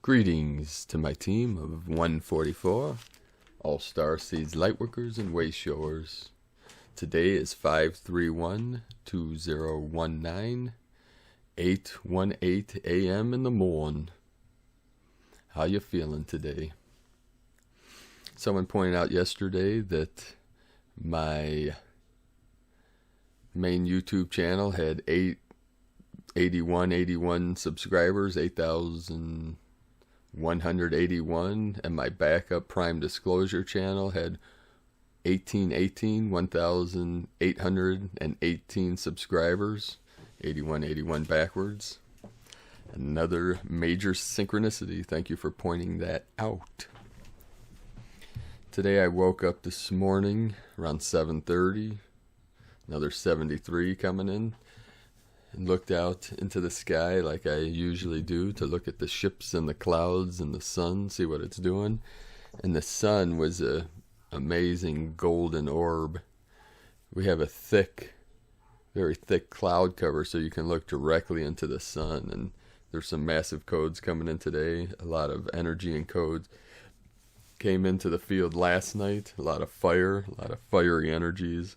Greetings to my team of 144, all Starseeds, Lightworkers, and Wayshowers. Today is 5/31/2019, 8:18 a.m. in the morn. How you feeling today? Someone pointed out yesterday that my main YouTube channel had 81 subscribers, 8,181, and my backup Prime Disclosure channel had 1,818 subscribers, 81 backwards. Another major synchronicity. Thank you for pointing that out. Today I woke up this morning around 7:30, another 73 coming in, and looked out into the sky like I usually do to look at the ships and the clouds and the sun, see what it's doing. And the sun was a amazing golden orb. We have a thick, very thick cloud cover so you can look directly into the sun, and there's some massive codes coming in today. A lot of energy and codes came into the field last night. A lot of fire, a lot of fiery energies.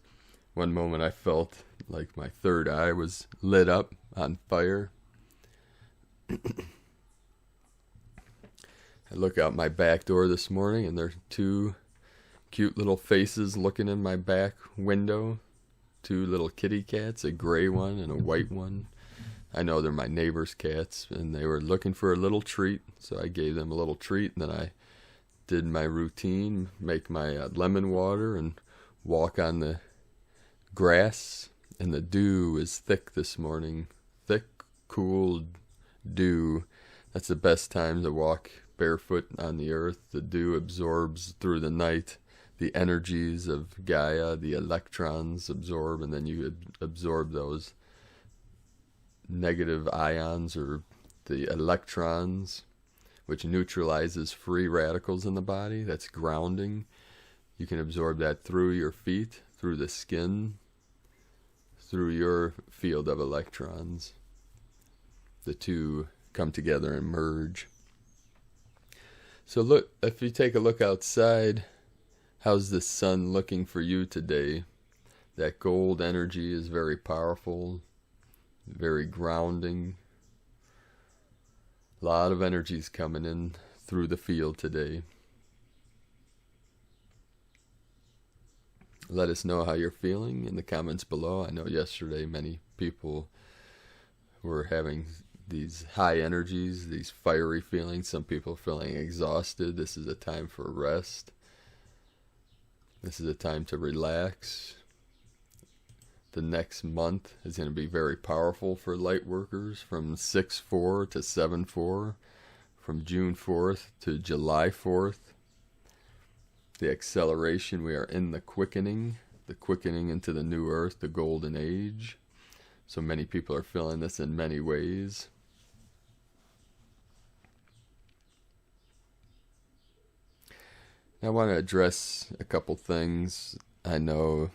One moment I felt like my third eye was lit up on fire. I look out my back door this morning and there are two cute little faces looking in my back window. Two little kitty cats, a gray one and a white one. I know they're my neighbor's cats, and they were looking for a little treat, so I gave them a little treat, and then I did my routine, make my lemon water and walk on the grass. And the dew is thick this morning. Thick, cool dew. That's the best time to walk barefoot on the earth. The dew absorbs through the night the energies of Gaia. The electrons absorb, and then you absorb those negative ions, or the electrons, which neutralizes free radicals in the body. That's grounding. You can absorb that through your feet, through the skin, through your field of electrons. The two come together and merge. So look, if you take a look outside, how's the sun looking for you today? That gold energy is very powerful, very grounding. A lot of energies coming in through the field today. Let us know how you're feeling in the comments below. I know yesterday many people were having these high energies, these fiery feelings. Some people feeling exhausted. This is a time for rest. This is a time to relax. The next month is going to be very powerful for Lightworkers, from 6/4 to 7/4, from June 4th to July 4th. The acceleration, we are in the quickening into the new earth, the golden age. So many people are feeling this in many ways. I want to address a couple things. I know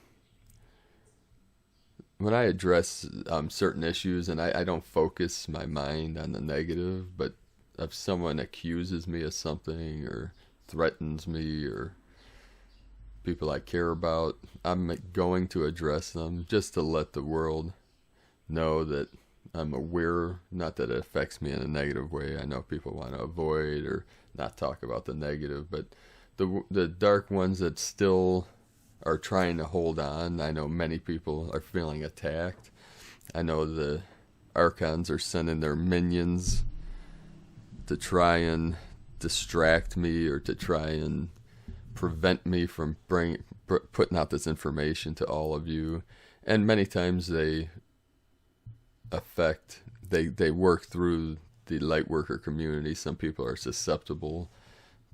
when I address certain issues, and I don't focus my mind on the negative, but if someone accuses me of something or threatens me, or people I care about, I'm going to address them just to let the world know that I'm aware. Not that it affects me in a negative way. I know people want to avoid or not talk about the negative, but the dark ones that still are trying to hold on, I know many people are feeling attacked. I know the Archons are sending their minions to try and distract me, or to try and prevent me from putting out this information to all of you. And many times they work through the Lightworker community. Some people are susceptible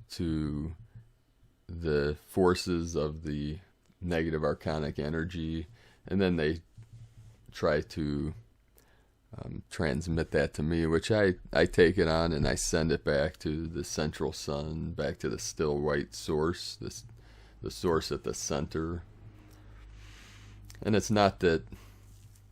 to the forces of the negative archonic energy, and then they try to transmit that to me, which I take it on and I send it back to the central sun, back to the still white source, the source at the center. And it's not that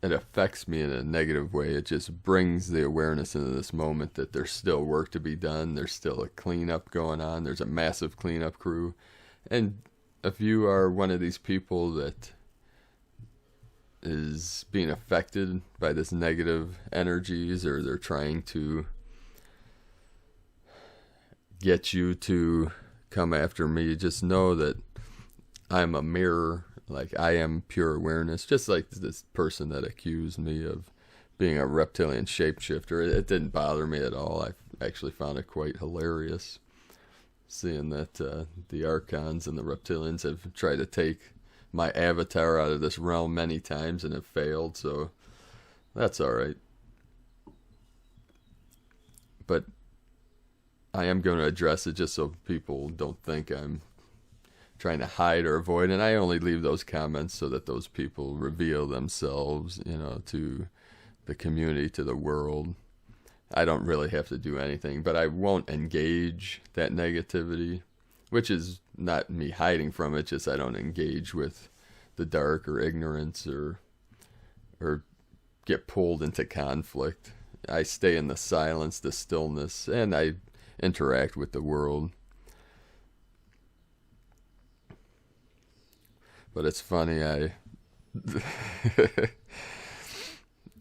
it affects me in a negative way. It just brings the awareness into this moment that there's still work to be done. There's still a cleanup going on. There's a massive cleanup crew. And if you are one of these people that is being affected by this negative energies, or they're trying to get you to come after me, just know that I'm a mirror. Like, I am pure awareness, just like this person that accused me of being a reptilian shapeshifter. It didn't bother me at all. I actually found it quite hilarious, seeing that the Archons and the reptilians have tried to take my avatar out of this realm many times and have failed, so that's alright. But I am going to address it just so people don't think I'm trying to hide or avoid, and I only leave those comments so that those people reveal themselves, to the community, to the world. I don't really have to do anything, but I won't engage that negativity, which is not me hiding from it, just I don't engage with the dark or ignorance or get pulled into conflict. I stay in the silence, the stillness, and I interact with the world. But it's funny, I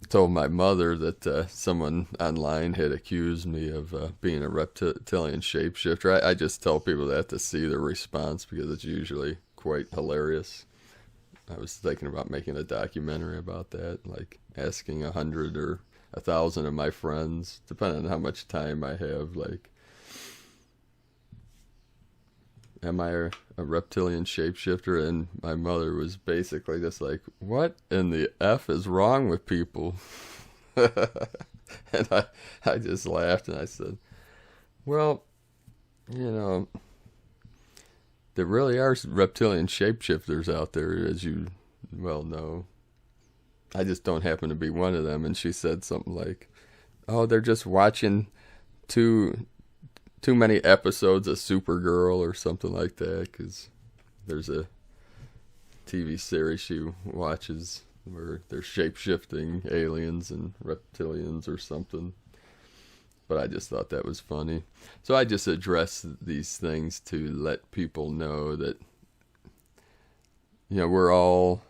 told my mother that someone online had accused me of being a reptilian shapeshifter. I just tell people that to see their response, because it's usually quite hilarious. I was thinking about making a documentary about that, like asking 100 or 1,000 of my friends, depending on how much time I have, like, am I a reptilian shapeshifter? And my mother was basically just like, what in the F is wrong with people? And I just laughed and I said, well, there really are reptilian shapeshifters out there, as you well know. I just don't happen to be one of them. And she said something like, oh, they're just watching too many episodes of Supergirl or something like that, because there's a TV series she watches where they're shape-shifting aliens and reptilians or something. But I just thought that was funny. So I just address these things to let people know that, we're all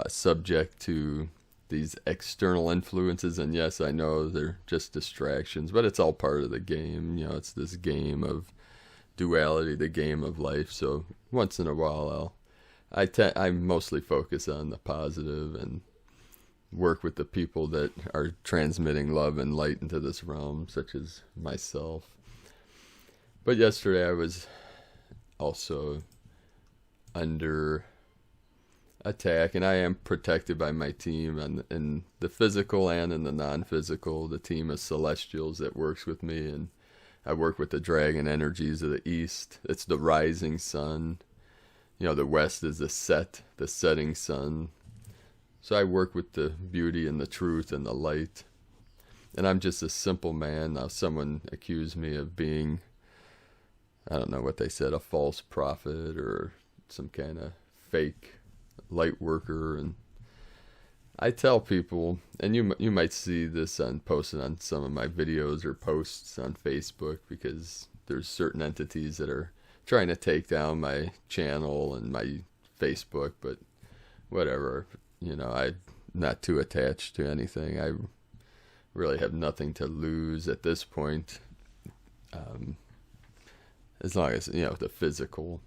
subject to these external influences, and yes, I know they're just distractions, but it's all part of the game. It's this game of duality, the game of life. So once in a while, I mostly focus on the positive and work with the people that are transmitting love and light into this realm, such as myself. But yesterday I was also under attack, and I am protected by my team, and in the physical and in the non-physical. The team of celestials that works with me, and I work with the dragon energies of the east. It's the rising sun. The west is the setting sun. So I work with the beauty and the truth and the light. And I'm just a simple man. Now someone accused me of being, I don't know what they said, a false prophet or some kind of fake Lightworker. And I tell people, and you might see this posted on some of my videos or posts on Facebook, because there's certain entities that are trying to take down my channel and my Facebook, but whatever, I'm not too attached to anything. I really have nothing to lose at this point, as long as, the physical.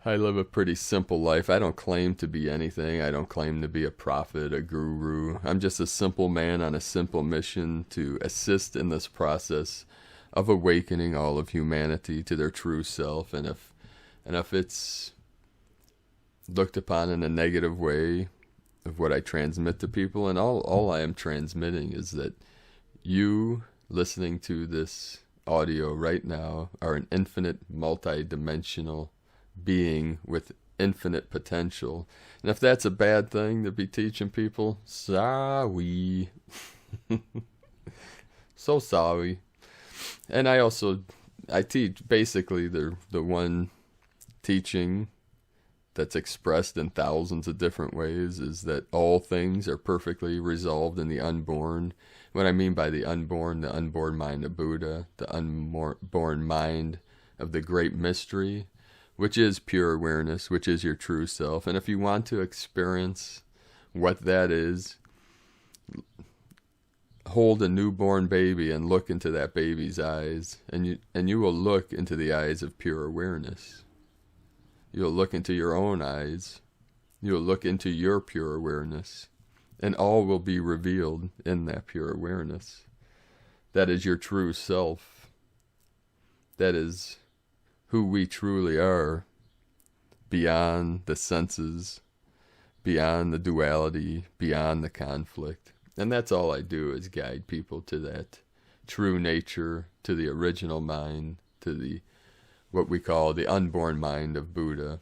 I live a pretty simple life. I don't claim to be anything. I don't claim to be a prophet, a guru. I'm just a simple man on a simple mission to assist in this process of awakening all of humanity to their true self. And if it's looked upon in a negative way of what I transmit to people, and all I am transmitting is that you listening to this audio right now are an infinite, multi-dimensional being with infinite potential. And if that's a bad thing to be teaching people, sorry. So sorry. And I teach basically the one teaching that's expressed in thousands of different ways is that all things are perfectly resolved in the unborn. What I mean by the unborn mind of Buddha, the unborn mind of the great mystery, which is pure awareness, which is your true self. And if you want to experience what that is, hold a newborn baby and look into that baby's eyes, and you will look into the eyes of pure awareness. You'll look into your own eyes. You'll look into your pure awareness. And all will be revealed in that pure awareness. That is your true self. That is who we truly are, beyond the senses, beyond the duality, beyond the conflict. And that's all I do, is guide people to that true nature, to the original mind, to the what we call the unborn mind of Buddha.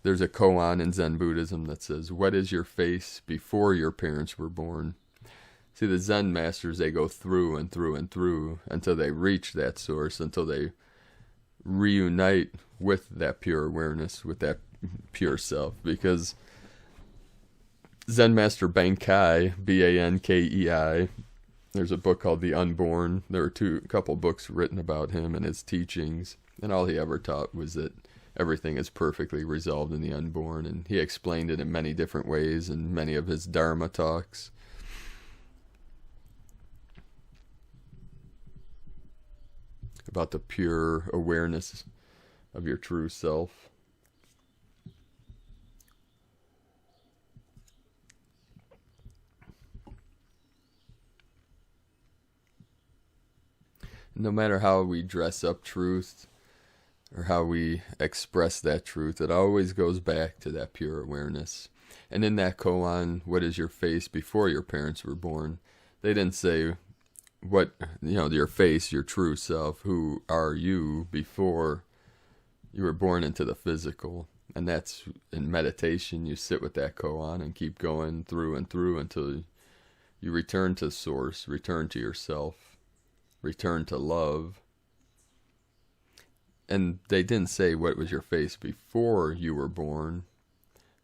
There's a koan in Zen Buddhism that says, what is your face before your parents were born? See, the Zen masters, they go through and through and through until they reach that source, until they reunite with that pure awareness, with that pure self. Because Zen Master Bankei, Bankei, there's a book called The Unborn. There are a couple books written about him and his teachings. And all he ever taught was that everything is perfectly resolved in the unborn. And he explained it in many different ways in many of his Dharma talks. About the pure awareness of your true self. No matter how we dress up truth or how we express that truth, it always goes back to that pure awareness. And in that koan, what is your face before your parents were born? They didn't say what, your face, your true self, who are you before you were born into the physical. And that's in meditation, you sit with that koan and keep going through and through until you return to source, return to yourself. Return to love. And they didn't say what was your face before you were born,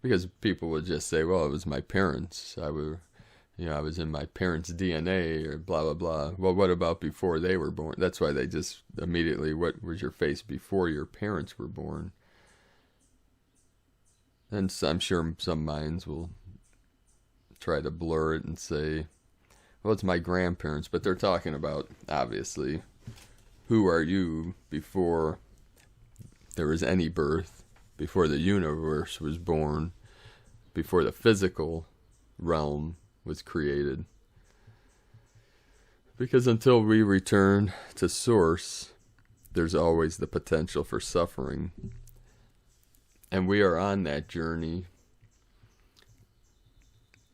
because people would just say, well, it was my parents. I was in my parents' DNA or blah, blah, blah. Well, what about before they were born? That's why they just immediately, what was your face before your parents were born? And I'm sure some minds will try to blur it and say, well, it's my grandparents, but they're talking about, obviously, who are you before there was any birth, before the universe was born, before the physical realm was created. Because until we return to source, there's always the potential for suffering. And we are on that journey.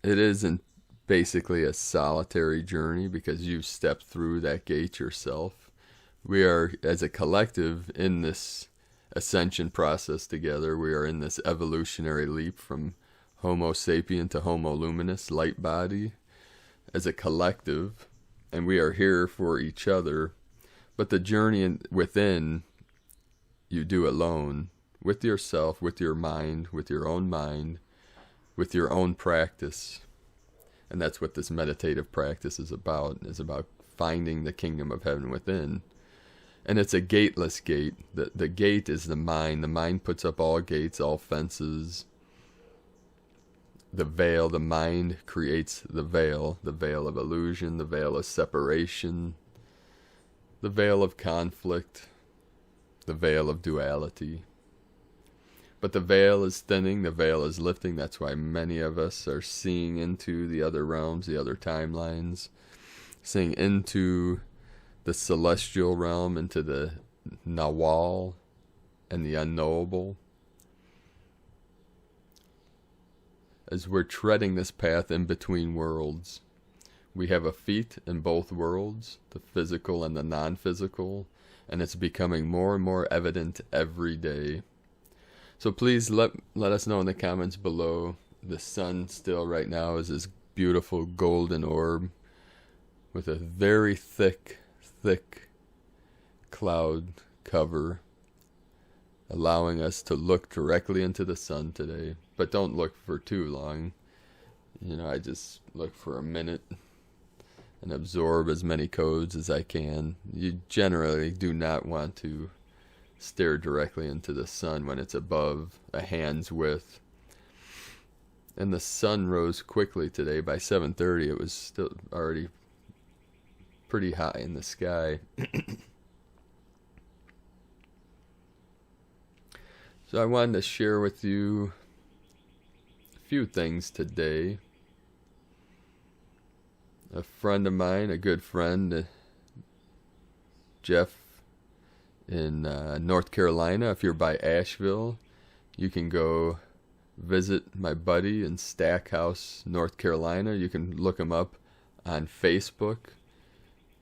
It isn't basically a solitary journey because you've stepped through that gate yourself. We are, as a collective, in this ascension process together. We are in this evolutionary leap from Homo sapien to Homo luminous, light body, as a collective, and we are here for each other. But the journey within, you do alone, with yourself, with your mind, with your own practice. And that's what this meditative practice is about finding the kingdom of heaven within. And it's a gateless gate. The gate is the mind. The mind puts up all gates, all fences. The veil, the mind creates the veil of illusion, the veil of separation, the veil of conflict, the veil of duality. But the veil is thinning, the veil is lifting. That's why many of us are seeing into the other realms, the other timelines, seeing into the celestial realm, into the Nawal and the unknowable. As we're treading this path in between worlds, we have a feet in both worlds, the physical and the non-physical, and it's becoming more and more evident every day. So please let us know in the comments below. The sun still right now is this beautiful golden orb with a very thick cloud cover allowing us to look directly into the sun today. But don't look for too long. I just look for a minute and absorb as many codes as I can. You generally do not want to stare directly into the sun when it's above a hand's width. And the sun rose quickly today. By 7:30 it was still already pretty high in the sky. So I wanted to share with you a few things today. A friend of mine, a good friend, Jeff in North Carolina. If you're by Asheville, you can go visit my buddy in Stackhouse, North Carolina. You can look him up on Facebook.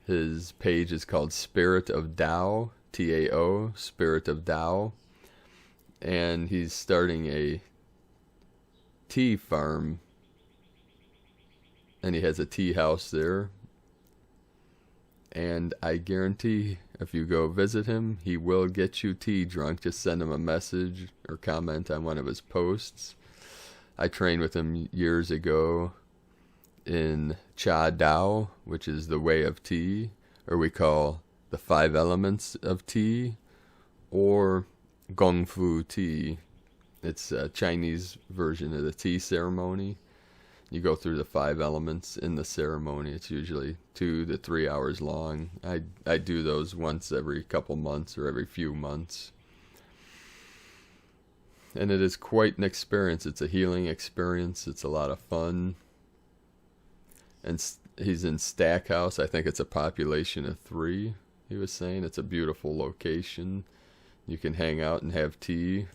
His page is called Spirit of Tao, T-A-O, Spirit of Tao. And he's starting a tea farm. And he has a tea house there. And I guarantee if you go visit him, he will get you tea drunk. Just send him a message or comment on one of his posts. I trained with him years ago in Cha Dao, which is the way of tea, or we call the 5 elements of tea, or Gong Fu tea. It's a Chinese version of the tea ceremony. You go through the 5 elements in the ceremony. It's usually 2 to 3 hours long. I do those once every couple months or every few months. And it is quite an experience. It's a healing experience. It's a lot of fun. And he's in Stackhouse. I think it's a population of 3, he was saying. It's a beautiful location. You can hang out and have tea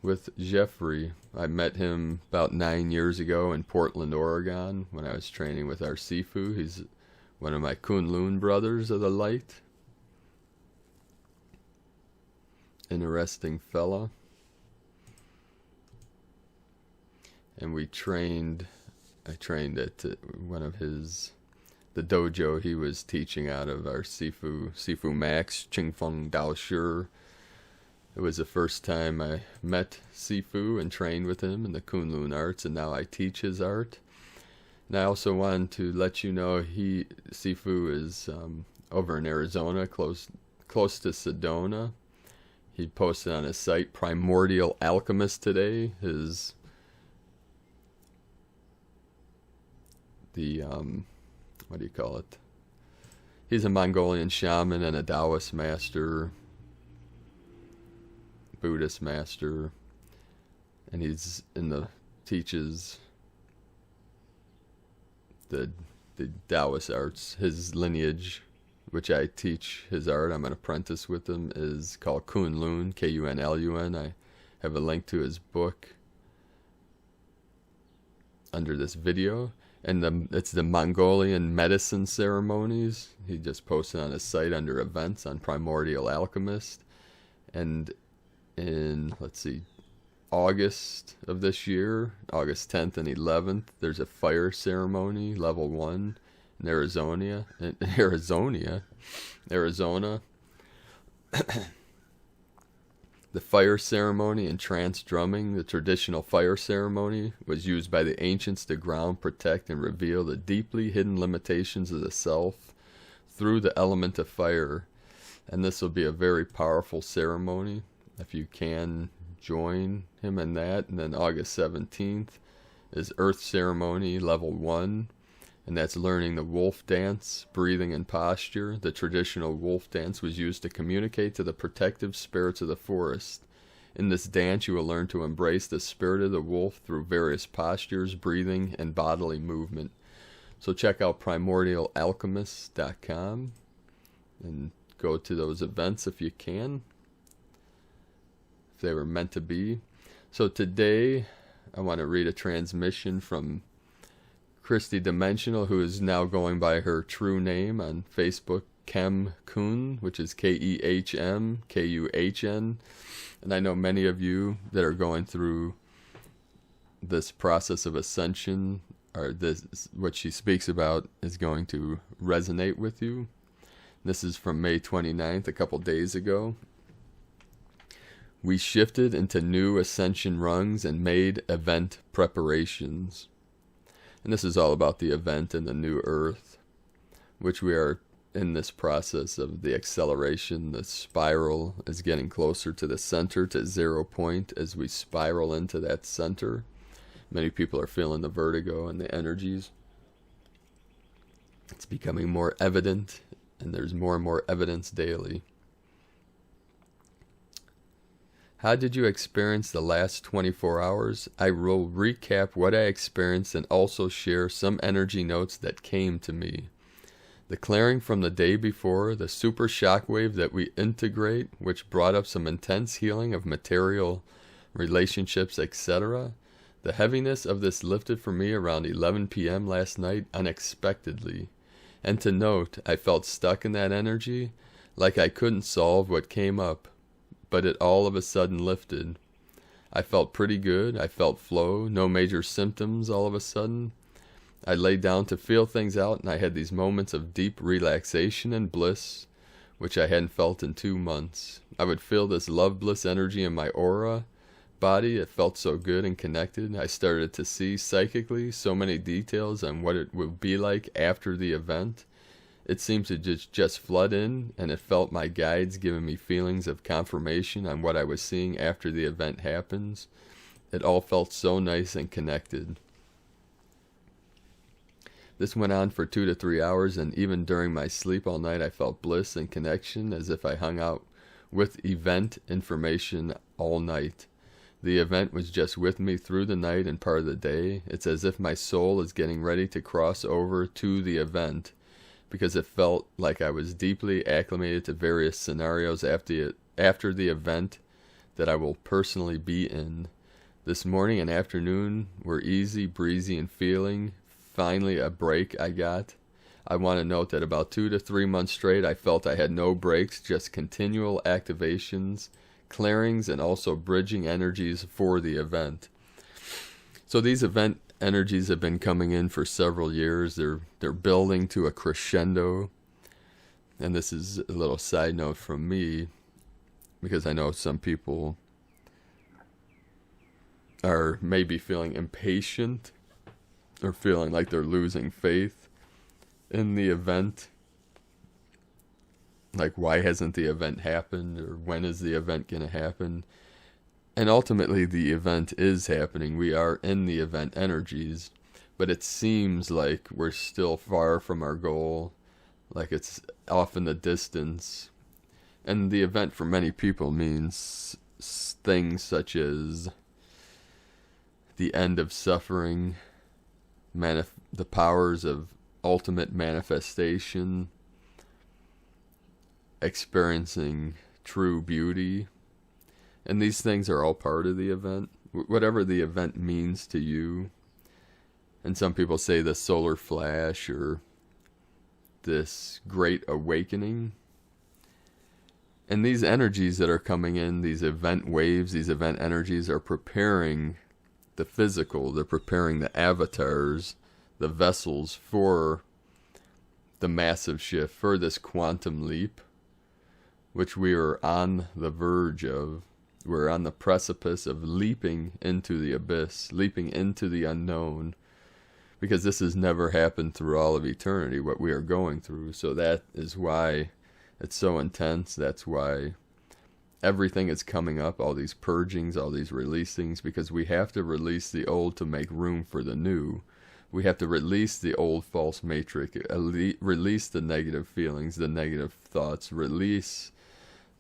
with Jeffrey. I met him about 9 years ago in Portland, Oregon, when I was training with our Sifu. He's one of my Kunlun brothers of the light. Interesting fella. And I trained at one of the dojo he was teaching out of, our Sifu Max, Ching Feng Dao Shi. It was the first time I met Sifu and trained with him in the Kunlun arts, and now I teach his art. And I also wanted to let you know Sifu is over in Arizona, close to Sedona. He posted on his site Primordial Alchemist today. What do you call it? He's a Mongolian shaman and a Taoist master, Buddhist master, and he's teaches the Taoist arts. His lineage, which I teach his art, I'm an apprentice with him, is called Kunlun, Kunlun. I have a link to his book under this video. And it's the Mongolian medicine ceremonies. He just posted on his site under events on Primordial Alchemist. And in, August of this year, August 10th and 11th, there's a fire ceremony, level 1, in Arizona. The fire ceremony and trance drumming, the traditional fire ceremony, was used by the ancients to ground, protect, and reveal the deeply hidden limitations of the self through the element of fire. And this will be a very powerful ceremony, if you can join him in that. And then August 17th is Earth Ceremony, level 1. And that's learning the wolf dance, breathing and posture. The traditional wolf dance was used to communicate to the protective spirits of the forest. In this dance, you will learn to embrace the spirit of the wolf through various postures, breathing, and bodily movement. So check out primordialalchemist.com and go to those events if you can, if they were meant to be. So today, I want to read a transmission from Christy Dimensional, who is now going by her true name on Facebook, Kem Kun, which is Kehmkuhn. And I know many of you that are going through this process of ascension, or this, what she speaks about, is going to resonate with you. This is from May 29th, a couple days ago. We shifted into new Ascension Rungs and made event preparations. And this is all about the event in the new Earth, which we are in this process of the acceleration. The spiral is getting closer to the center, to 0 point, as we spiral into that center. Many people are feeling the vertigo and the energies. It's becoming more evident, and there's more and more evidence daily. How did you experience the last 24 hours? I will recap what I experienced and also share some energy notes that came to me. The clearing from the day before, the super shockwave that we integrate, which brought up some intense healing of material relationships, etc. The heaviness of this lifted for me around 11 p.m. last night unexpectedly. And to note, I felt stuck in that energy, like I couldn't solve what came up. But it all of a sudden lifted. I felt pretty good. I felt flow, no major symptoms all of a sudden. I laid down to feel things out, and I had these moments of deep relaxation and bliss, which I hadn't felt in 2 months. I would feel this love bliss energy in my aura body. It felt so good and connected. I started to see psychically so many details on what it would be like after the event. It seemed to just flood in, and it felt my guides giving me feelings of confirmation on what I was seeing after the event happens. It all felt so nice and connected. This went on for 2 to 3 hours, and even during my sleep all night I felt bliss and connection, as if I hung out with event information all night. The event was just with me through the night and part of the day. It's as if my soul is getting ready to cross over to the event, because it felt like I was deeply acclimated to various scenarios after the event that I will personally be in. This morning and afternoon were easy, breezy, and feeling. Finally, a break I got. I want to note that about 2 to 3 months straight, I felt I had no breaks, just continual activations, clearings, and also bridging energies for the event. So these event energies have been coming in for several years. They're building to a crescendo. And this is a little side note from me, because I know some people are maybe feeling impatient or feeling like they're losing faith in the event. Like, why hasn't the event happened, or when is the event going to happen? And ultimately, the event is happening. We are in the event energies, but it seems like we're still far from our goal, like it's off in the distance. And the event for many people means things such as the end of suffering, the powers of ultimate manifestation, experiencing true beauty. And these things are all part of the event, whatever the event means to you. And some people say the solar flash or this great awakening. And these energies that are coming in, these event waves, these event energies are preparing the physical. They're preparing the avatars, the vessels for the massive shift, for this quantum leap, which we are on the verge of. We're on the precipice of leaping into the abyss, leaping into the unknown, because this has never happened through all of eternity, what we are going through. So that is why it's so intense. That's why everything is coming up, all these purgings, all these releasings, because we have to release the old to make room for the new. We have to release the old false matrix, release the negative feelings, the negative thoughts, release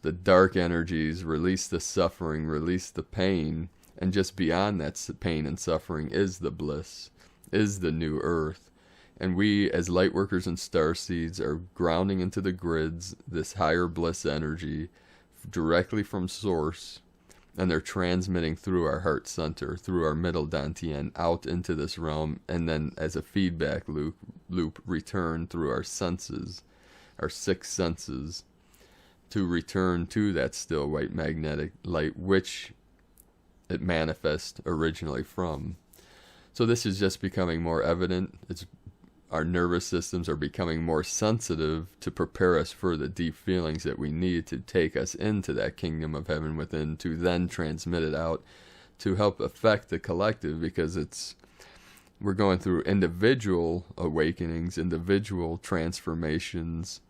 the dark energies, release the suffering, release the pain, and just beyond that pain and suffering is the bliss, is the new earth. And we as Lightworkers and Starseeds are grounding into the grids this higher bliss energy directly from source, and they're transmitting through our heart center, through our middle dantian, out into this realm, and then as a feedback loop return through our senses, our 6 senses, to return to that still white magnetic light, which it manifests originally from. So this is just becoming more evident. our nervous systems are becoming more sensitive to prepare us for the deep feelings that we need to take us into that kingdom of heaven within, to then transmit it out to help affect the collective, because we're going through individual awakenings, individual transformations,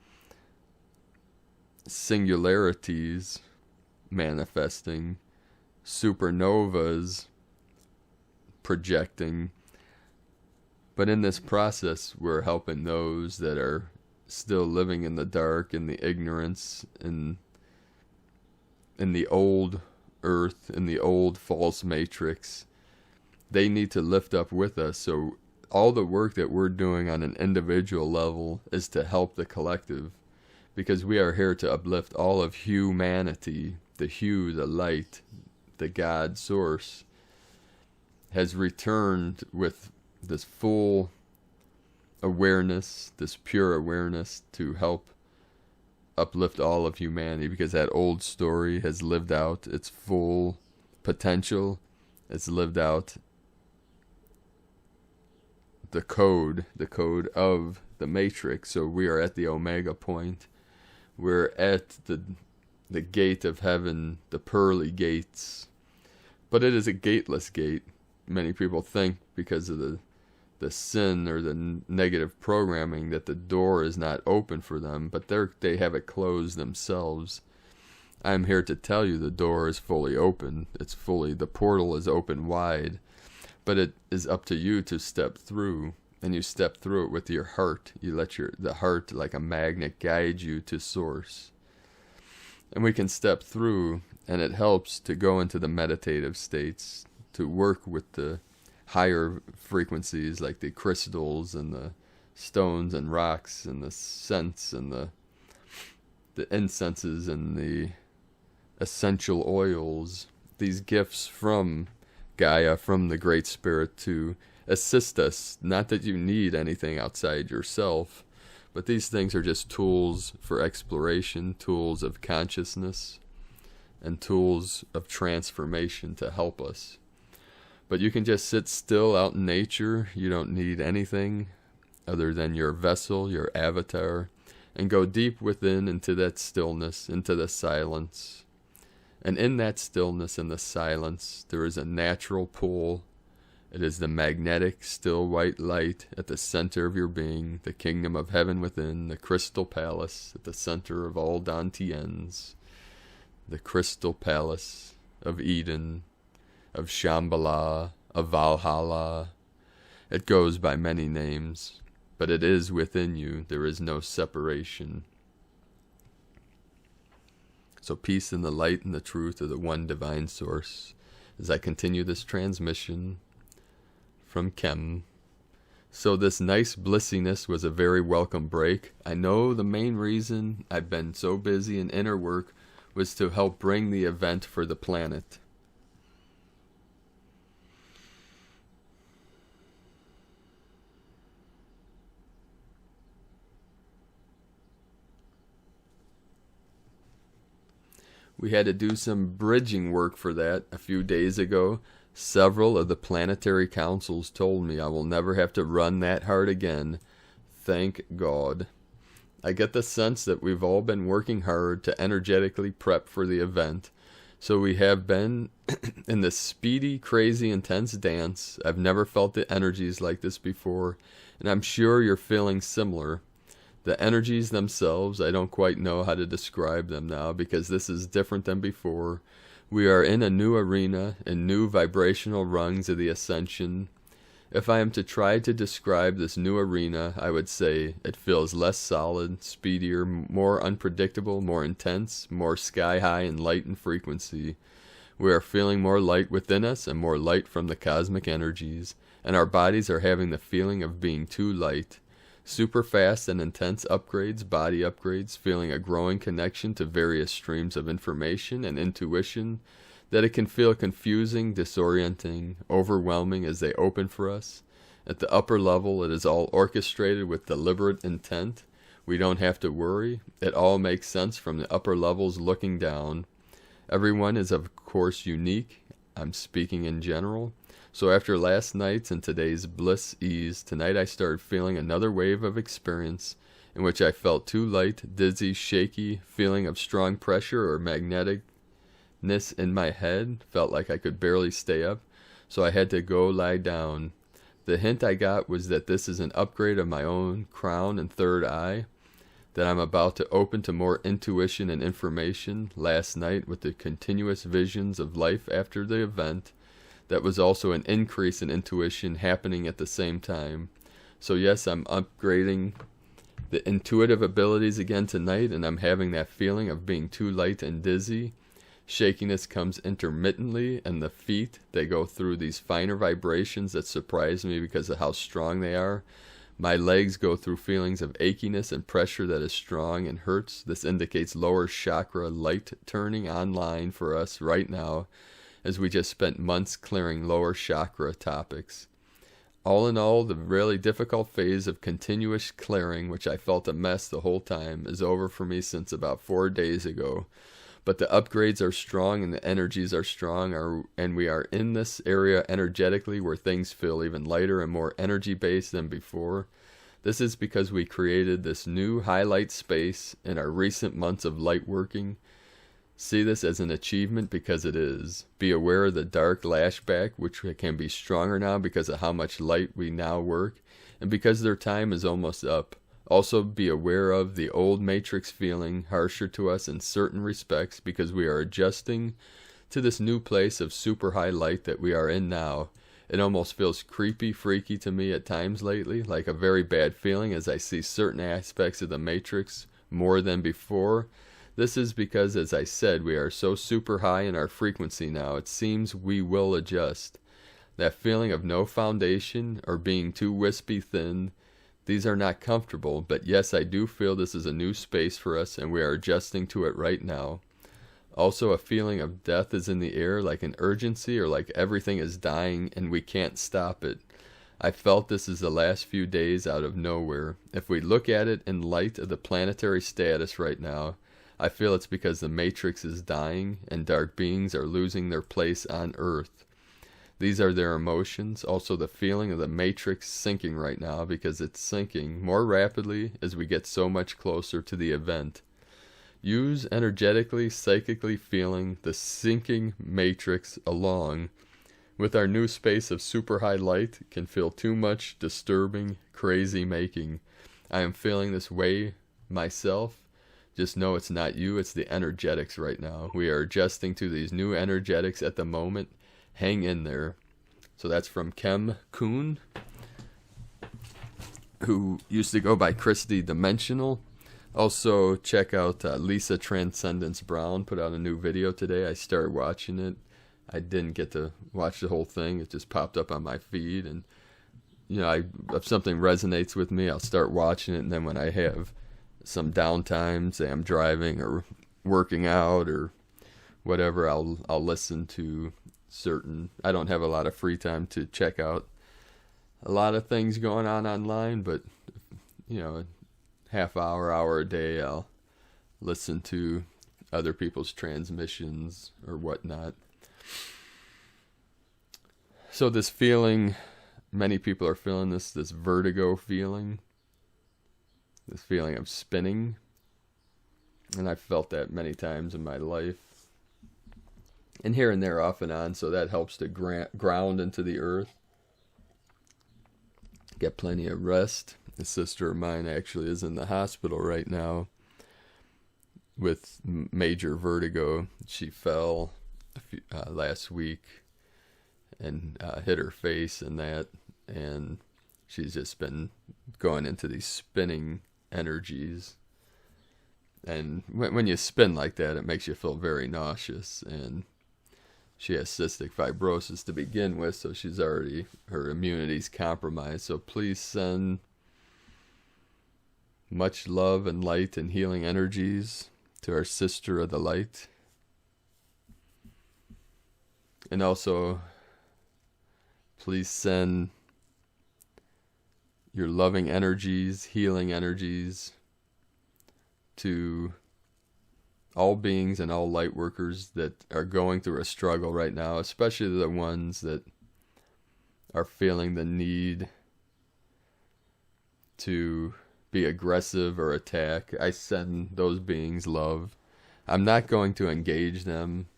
singularities manifesting, supernovas projecting. But in this process, we're helping those that are still living in the dark, in the ignorance, in the old earth, in the old false matrix. They need to lift up with us. So all the work that we're doing on an individual level is to help the collective, because we are here to uplift all of humanity. The hue, the light, the God source has returned with this full awareness, this pure awareness, to help uplift all of humanity, because that old story has lived out its full potential. It's lived out the code of the matrix. So we are at the omega point. We're at the gate of heaven, the pearly gates. But it is a gateless gate. Many people think, because of the sin or the negative programming, that the door is not open for them, but they have it closed themselves. I'm here to tell you the door is fully open. The portal is open wide, but it is up to you to step through, and you step through it with your heart. You let the heart, like a magnet, guide you to source. And we can step through, and it helps to go into the meditative states, to work with the higher frequencies, like the crystals and the stones and rocks and the scents and the incenses and the essential oils, these gifts from Gaia, from the Great Spirit, to assist us. Not that you need anything outside yourself, but these things are just tools for exploration, tools of consciousness, and tools of transformation to help us. But you can just sit still out in nature. You don't need anything other than your vessel, your avatar, and go deep within into that stillness, into the silence. And in that stillness and the silence, there is a natural pull. It is the magnetic, still white light at the center of your being, the kingdom of heaven within, the crystal palace at the center of all Dantians, the crystal palace of Eden, of Shambhala, of Valhalla. It goes by many names, but it is within you. There is no separation. So peace in the light and the truth of the one divine source. As I continue this transmission from Chem. So this nice blissiness was a very welcome break. I know the main reason I've been so busy in inner work was to help bring the event for the planet. We had to do some bridging work for that a few days ago. Several of the planetary councils told me I will never have to run that hard again. Thank God. I get the sense that we've all been working hard to energetically prep for the event. So we have been in this speedy, crazy, intense dance. I've never felt the energies like this before, and I'm sure you're feeling similar. The energies themselves, I don't quite know how to describe them now, because this is different than before. We are in a new arena, in new vibrational rungs of the Ascension. If I am to try to describe this new arena, I would say it feels less solid, speedier, more unpredictable, more intense, more sky-high in light and frequency. We are feeling more light within us and more light from the cosmic energies, and our bodies are having the feeling of being too light. Super fast and intense upgrades, body upgrades, feeling a growing connection to various streams of information and intuition, that it can feel confusing, disorienting, overwhelming as they open for us. At the upper level, it is all orchestrated with deliberate intent. We don't have to worry. It all makes sense from the upper levels looking down. Everyone is of course unique. I'm speaking in general. So after last night's and today's bliss ease, tonight I started feeling another wave of experience in which I felt too light, dizzy, shaky, feeling of strong pressure or magneticness in my head, felt like I could barely stay up, so I had to go lie down. The hint I got was that this is an upgrade of my own crown and third eye, that I'm about to open to more intuition and information. Last night, with the continuous visions of life after the event, that was also an increase in intuition happening at the same time. So yes, I'm upgrading the intuitive abilities again tonight, and I'm having that feeling of being too light and dizzy. Shakiness comes intermittently, and the feet, they go through these finer vibrations that surprise me because of how strong they are. My legs go through feelings of achiness and pressure that is strong and hurts. This indicates lower chakra light turning online for us right now, as we just spent months clearing lower chakra topics. All in all, the really difficult phase of continuous clearing, which I felt a mess the whole time, is over for me since about 4 days ago. But the upgrades are strong and the energies are strong, and we are in this area energetically where things feel even lighter and more energy-based than before. This is because we created this new highlight space in our recent months of light working. See this as an achievement because it is. Be aware of the dark lashback, which can be stronger now because of how much light we now work, and because their time is almost up. Also be aware of the old matrix feeling harsher to us in certain respects because we are adjusting to this new place of super high light that we are in now. It almost feels creepy, freaky to me at times lately, like a very bad feeling as I see certain aspects of the matrix more than before. This is because, as I said, we are so super high in our frequency now, it seems we will adjust. That feeling of no foundation or being too wispy thin, these are not comfortable, but yes, I do feel this is a new space for us and we are adjusting to it right now. Also, a feeling of death is in the air, like an urgency or like everything is dying and we can't stop it. I felt this is the last few days out of nowhere. If we look at it in light of the planetary status right now, I feel it's because the matrix is dying and dark beings are losing their place on Earth. These are their emotions. Also the feeling of the matrix sinking right now because it's sinking more rapidly as we get so much closer to the event. Use energetically, psychically feeling the sinking matrix along with our new space of super high light can feel too much disturbing, crazy making. I am feeling this way myself. Just know it's not you, it's the energetics right now. We are adjusting to these new energetics at the moment. Hang in there. So that's from Kem Kuhn, who used to go by Christy Dimensional. Also, check out Lisa Transcendence Brown, put out a new video today. I started watching it. I didn't get to watch the whole thing. It just popped up on my feed. And, you know, if something resonates with me, I'll start watching it. And then when I have some downtime, say I'm driving or working out or whatever, I'll listen to certain. I don't have a lot of free time to check out a lot of things going on online, but you know, half hour a day I'll listen to other people's transmissions or whatnot. So this feeling, many people are feeling this vertigo feeling, this feeling of spinning, and I've felt that many times in my life, and here and there off and on, so that helps to ground into the earth, get plenty of rest. A sister of mine actually is in the hospital right now with major vertigo. She fell last week and hit her face and that, and she's just been going into these spinning energies, and when you spin like that, it makes you feel very nauseous. And she has cystic fibrosis to begin with, so she's already, her immunity's compromised. So please send much love and light and healing energies to our sister of the light. And also, please send your loving energies, healing energies to all beings and all light workers that are going through a struggle right now, especially the ones that are feeling the need to be aggressive or attack, I send those beings love. I'm not going to engage them.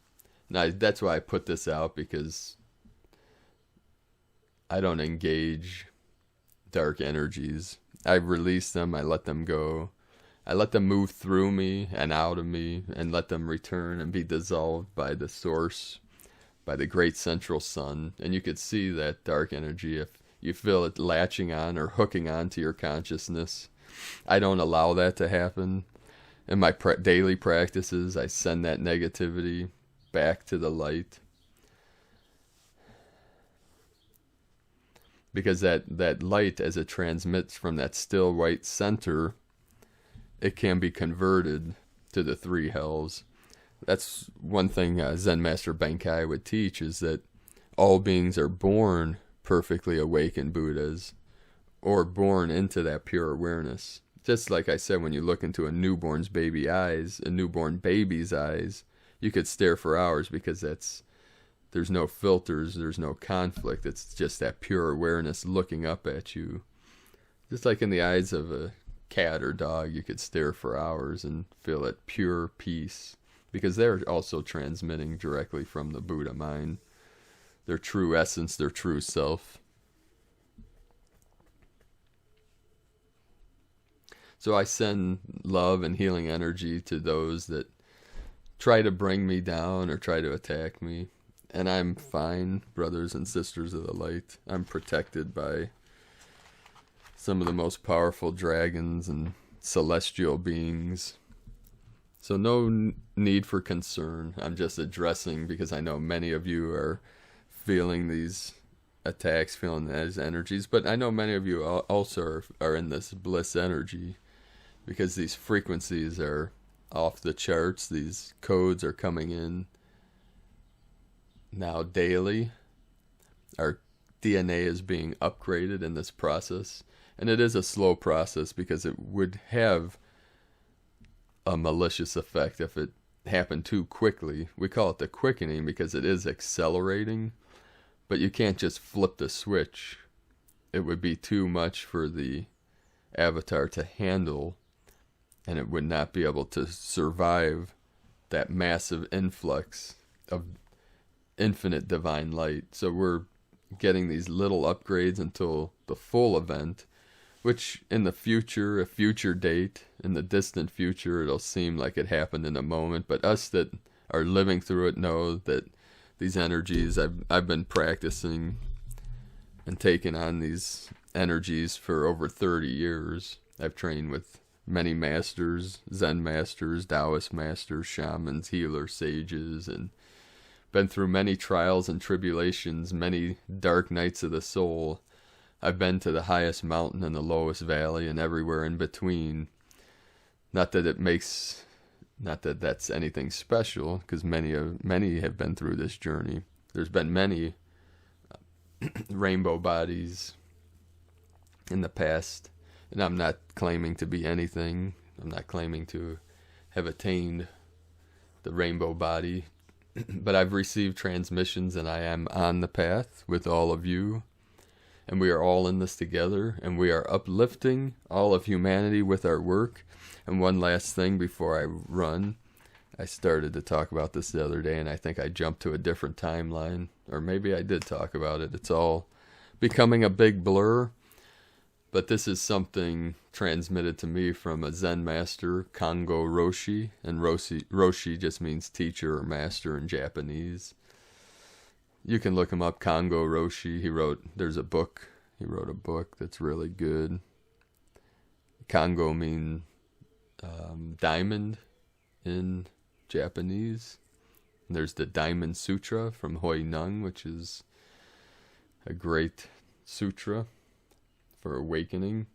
Now, that's why I put this out, because I don't engage dark energies. I release them, I let them go. I let them move through me and out of me, and let them return and be dissolved by the source, by the great central sun. And you could see that dark energy if you feel it latching on or hooking on to your consciousness. I don't allow that to happen. In my daily practices, I send that negativity back to the light. Because that light, as it transmits from that still white center, it can be converted to the three hells. That's one thing Zen Master Benkai would teach, is that all beings are born perfectly awakened Buddhas, or born into that pure awareness. Just like I said, when you look into a newborn baby's eyes, you could stare for hours, because there's no filters, there's no conflict. It's just that pure awareness looking up at you. Just like in the eyes of a cat or dog, you could stare for hours and feel that pure peace, because they're also transmitting directly from the Buddha mind, their true essence, their true self. So I send love and healing energy to those that try to bring me down or try to attack me. And I'm fine, brothers and sisters of the light. I'm protected by some of the most powerful dragons and celestial beings. So no need for concern. I'm just addressing, because I know many of you are feeling these attacks, feeling these energies. But I know many of you also are in this bliss energy, because these frequencies are off the charts. These codes are coming in now daily. Our DNA is being upgraded in this process. And it is a slow process, because it would have a malicious effect if it happened too quickly. We call it the quickening because it is accelerating. But you can't just flip the switch. It would be too much for the avatar to handle, and it would not be able to survive that massive influx of infinite divine light. So we're getting these little upgrades until the full event, which in the future, a future date, in the distant future, it'll seem like it happened in a moment. But us that are living through it know that these energies, I've been practicing and taking on these energies for over 30 years. I've trained with many masters, Zen masters, Taoist masters, shamans, healers, sages, and been through many trials and tribulations, many dark nights of the soul. I've been to the highest mountain and the lowest valley and everywhere in between. Not that that's anything special, because many have been through this journey. There's been many rainbow bodies in the past, and I'm not claiming to be anything. I'm not claiming to have attained the rainbow body, but I've received transmissions, and I am on the path with all of you. And we are all in this together, and we are uplifting all of humanity with our work. And one last thing before I run, I started to talk about this the other day, and I think I jumped to a different timeline, or maybe I did talk about it. It's all becoming a big blur, but this is something transmitted to me from a Zen master, Kango Roshi, and Roshi just means teacher or master in Japanese. You can look him up, Kango Roshi. He wrote a book that's really good. Kango means diamond in Japanese. And there's the Diamond Sutra from Hoi Nung, which is a great sutra for awakening.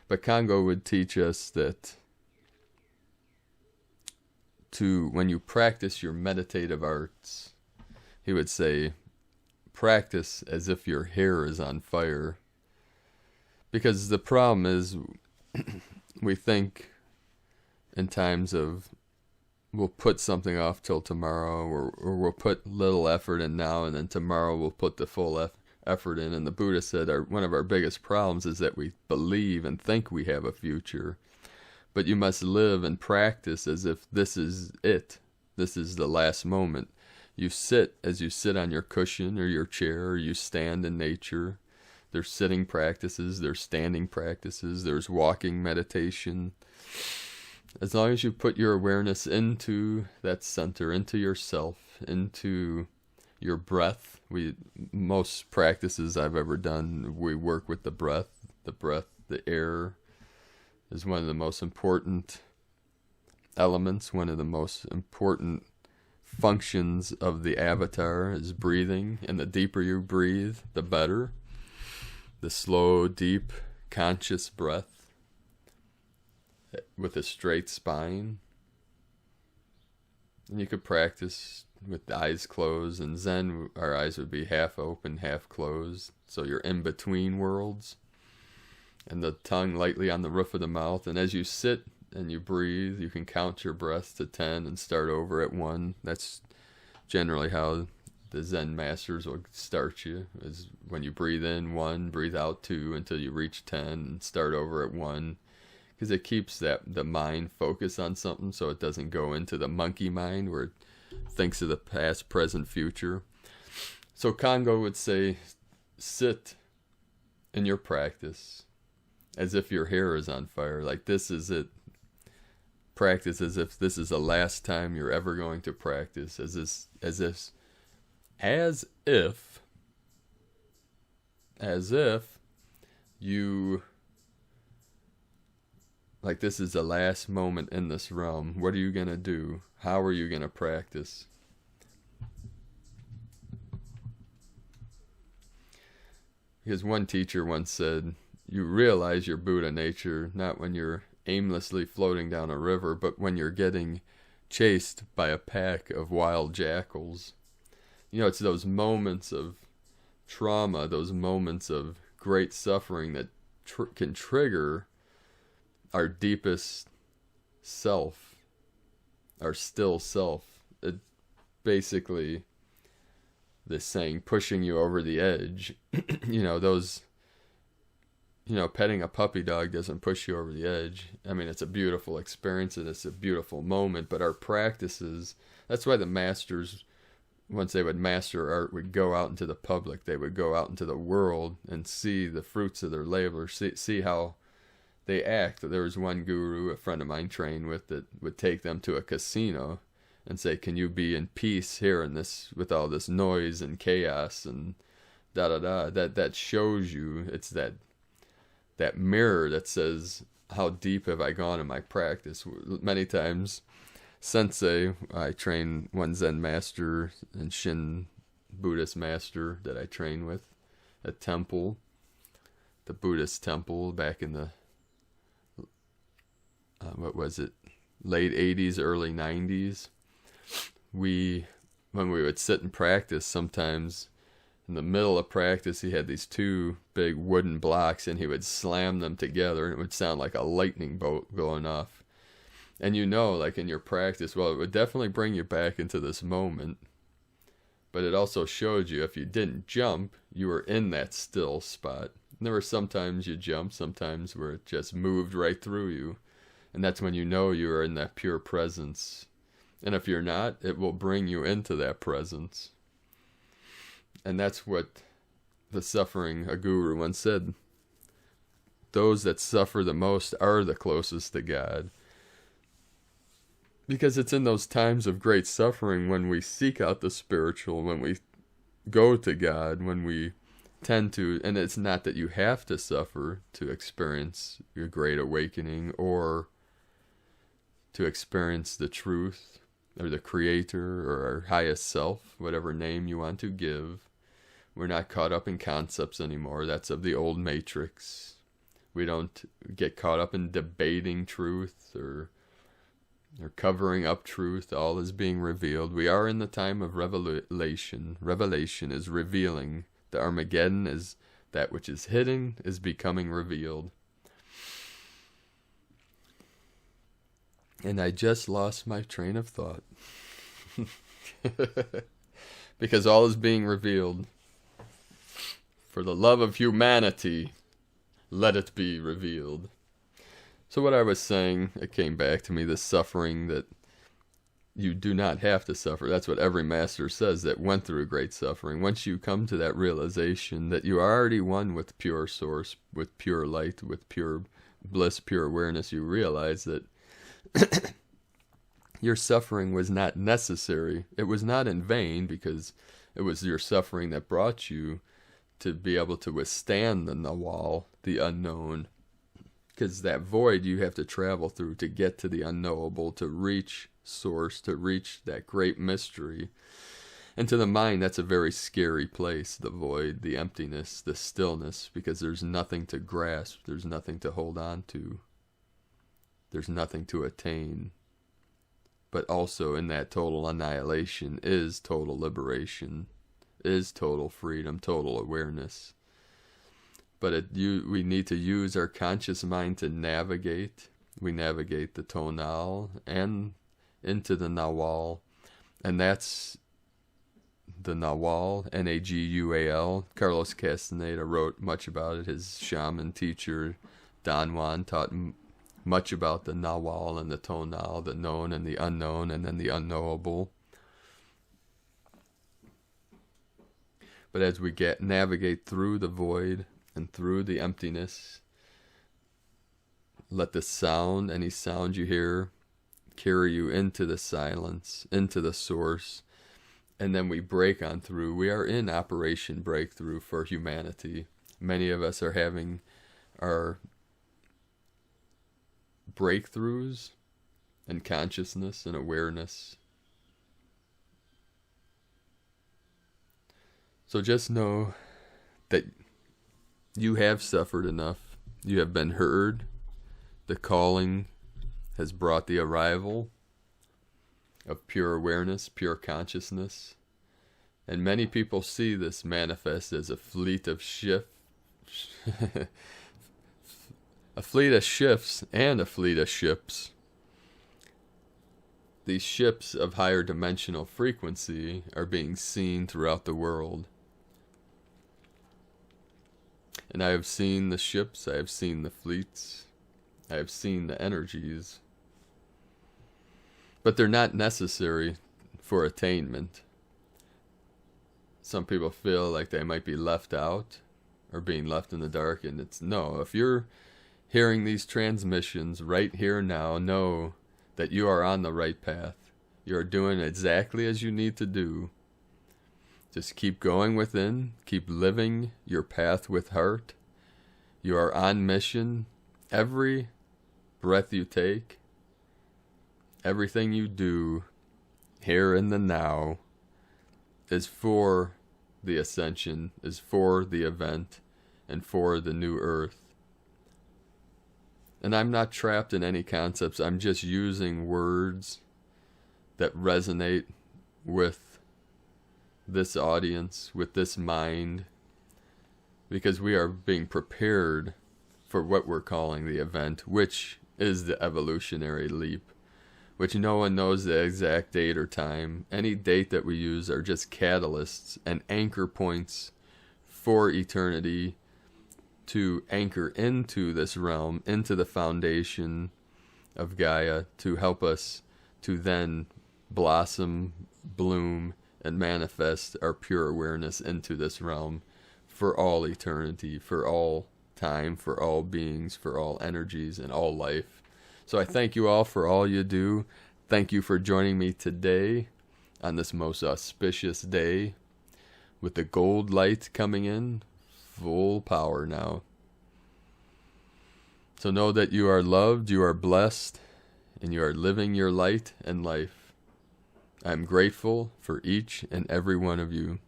But Kango would teach us that when you practice your meditative arts, he would say, practice as if your hair is on fire. Because the problem is, we think in times of, we'll put something off till tomorrow, or we'll put little effort in now, and then tomorrow we'll put the full effort in. And the Buddha said one of our biggest problems is that we believe and think we have a future. But you must live and practice as if this is it. This is the last moment. You sit as you sit on your cushion or your chair, or you stand in nature. There's sitting practices, there's standing practices, there's walking meditation. As long as you put your awareness into that center, into yourself, into your breath. Most practices I've ever done, we work with the breath. The air is one of the most important elements, one of the most important functions of the avatar is breathing. And the deeper you breathe, the better. The slow, deep, conscious breath with a straight spine. And you could practice with the eyes closed. In Zen, our eyes would be half open, half closed. So you're in between worlds. And the tongue lightly on the roof of the mouth. And as you sit and you breathe, you can count your breaths to 10 and start over at 1. That's generally how the Zen masters will start you, is when you breathe in 1, breathe out 2 until you reach 10 and start over at 1. Because it keeps the mind focused on something, so it doesn't go into the monkey mind where it thinks of the past, present, future. So Congo would say, sit in your practice as if your hair is on fire. Like, this is it. Practice as if this is the last time you're ever going to practice. As if you, like, this is the last moment in this realm. What are you going to do? How are you going to practice? Because one teacher once said, you realize your Buddha nature not when you're aimlessly floating down a river, but when you're getting chased by a pack of wild jackals. You know, it's those moments of trauma, those moments of great suffering that can trigger our deepest self, our still self. It basically, this saying, pushing you over the edge. You know, those, you know, petting a puppy dog doesn't push you over the edge. I mean, it's a beautiful experience and it's a beautiful moment, but our practices, that's why the masters, once they would master art, would go out into the public. They would go out into the world and see the fruits of their labor, see how they act. There was one guru a friend of mine trained with that would take them to a casino and say, can you be in peace here in this, with all this noise and chaos and da-da-da. That shows you, it's that mirror that says, how deep have I gone in my practice? Many times, sensei, I train one Zen master and Shin Buddhist master that I train with, a temple, the Buddhist temple back in the, late 80s, early 90s. When we would sit and practice, sometimes in the middle of practice, he had these 2 big wooden blocks and he would slam them together and it would sound like a lightning bolt going off. And you know, like in your practice, well, it would definitely bring you back into this moment. But it also showed you if you didn't jump, you were in that still spot. And there were sometimes you jumped, sometimes where it just moved right through you. And that's when you know you are in that pure presence. And if you're not, it will bring you into that presence. And that's what the suffering, a guru once said, those that suffer the most are the closest to God. Because it's in those times of great suffering when we seek out the spiritual, when we go to God, when we tend to, and it's not that you have to suffer to experience your great awakening or to experience the truth or the creator or our highest self, whatever name you want to give. We're not caught up in concepts anymore. That's of the old matrix. We don't get caught up in debating truth or covering up truth. All is being revealed. We are in the time of revelation. Revelation is revealing. The Armageddon is that which is hidden is becoming revealed. And I just lost my train of thought. Because all is being revealed. For the love of humanity, let it be revealed. So what I was saying, it came back to me, the suffering that you do not have to suffer. That's what every master says that went through great suffering. Once you come to that realization that you are already one with pure source, with pure light, with pure bliss, pure awareness, you realize that your suffering was not necessary. It was not in vain, because it was your suffering that brought you to be able to withstand the Nawal, the unknown. Because that void you have to travel through to get to the unknowable, to reach source, to reach that great mystery. And to the mind, that's a very scary place, the void, the emptiness, the stillness, because there's nothing to grasp, there's nothing to hold on to, there's nothing to attain. But also in that total annihilation is total liberation, is total freedom, total awareness. But we need to use our conscious mind to navigate. We navigate the tonal and into the Nawal. And that's the Nawal, N-A-G-U-A-L. Carlos Castaneda wrote much about it. His shaman teacher, Don Juan, taught much about the Nawal and the tonal, the known and the unknown, and then the unknowable. But as we navigate through the void and through the emptiness, let the sound, any sound you hear, carry you into the silence, into the source, and then we break on through. We are in Operation Breakthrough for humanity. Many of us are having our breakthroughs in consciousness and awareness. So just know that you have suffered enough. You have been heard. The calling has brought the arrival of pure awareness, pure consciousness. And many people see this manifest as a fleet of a fleet of shifts and a fleet of ships. These ships of higher dimensional frequency are being seen throughout the world. And I have seen the ships, I have seen the fleets, I have seen the energies. But they're not necessary for attainment. Some people feel like they might be left out or being left in the dark, and it's no. If you're hearing these transmissions right here now, know that you are on the right path. You are doing exactly as you need to do. Just keep going within, keep living your path with heart. You are on mission. Every breath you take, everything you do here in the now is for the ascension, is for the event, and for the new earth. And I'm not trapped in any concepts. I'm just using words that resonate with this audience, with this mind, because we are being prepared for what we're calling the event, which is the evolutionary leap, which no one knows the exact date or time. Any date that we use are just catalysts and anchor points for eternity to anchor into this realm, into the foundation of Gaia, to help us to then blossom, bloom, and manifest our pure awareness into this realm for all eternity, for all time, for all beings, for all energies, and all life. So I thank you all for all you do. Thank you for joining me today on this most auspicious day with the gold light coming in full power now. So know that you are loved, you are blessed, and you are living your light and life. I'm grateful for each and every one of you.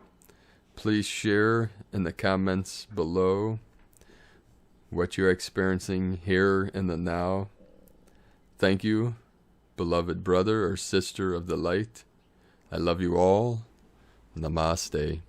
Please share in the comments below what you're experiencing here in the now. Thank you, beloved brother or sister of the light. I love you all. Namaste.